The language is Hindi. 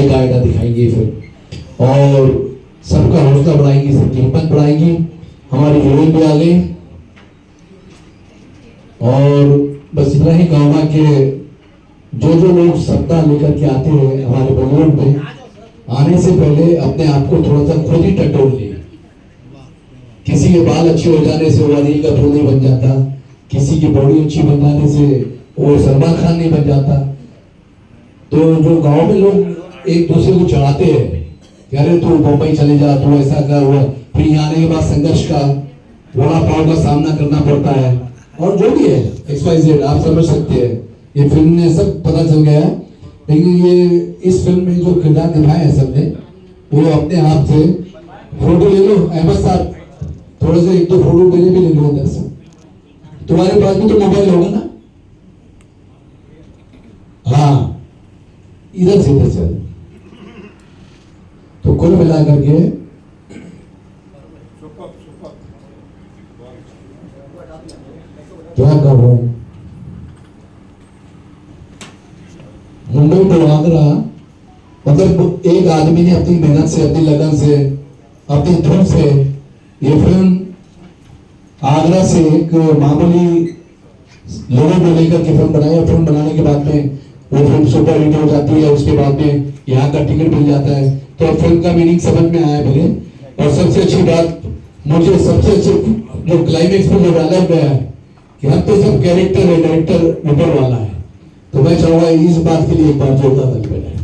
बाकायदा दिखाएंगे फिल्म और सबका हौसला बढ़ाएंगी, सबकी हिम्मत बढ़ाएंगी। हमारी हीरोइन भी आ गई और बस इतना ही कहूँगा कि जो लोग सत्ता लेकर के आते हैं हमारे बॉलीवुड में, आने से पहले अपने आप को थोड़ा सा खुद ही टटोल ले। किसी के बाल अच्छे हो जाने से वो अनिल कपूर नहीं बन जाता, किसी की बॉडी अच्छी बन जाने से वो सलमान खान नहीं बन जाता। तो जो गांव में लोग एक दूसरे को चढ़ाते हैं कि अरे तू बम्बई चले जा, तू ऐसा कर, वो फिर यहाँ आने के बाद संघर्ष का बड़ा पाव का सामना करना पड़ता है और जो भी है XYZ आप समझ सकते हैं। ये फिल्म ने सब पता चल गया है, लेकिन ये इस फिल्म में जो किरदार निभाए हैं सबने वो अपने आप से। फोटो ले लो अहमद साहब, थोड़े से एक दो फोटो मेरे भी ले लो उधर से। तुम्हारे पास भी तो मोबाइल होगा ना? हाँ, इधर से इधर चल। तो कुल मिला करके क्या कहो, मुंबई टू आगरा, मतलब एक आदमी ने अपनी मेहनत से, अपनी लगन से, अपनी धुन से ये फिल्म आगरा से एक मामूली लोगों को लेकर के फिल्म बनाई। फिल्म बनाने के बाद में वो फिल्म सुपर हिट हो जाती है, उसके बाद में यहाँ का टिकट मिल जाता है। तो फिल्म का मीनिंग समझ में आया मेरे। और सबसे अच्छी बात मुझे, सबसे अच्छी जो क्लाइमेक्स में जो डायलॉग गया है कि हम तो सब कैरेक्टर है, डायरेक्टर ऊपर वाला है। तो मैं चाहूंगा इस बात के लिए एक बार जोरदार ताली बजाएं।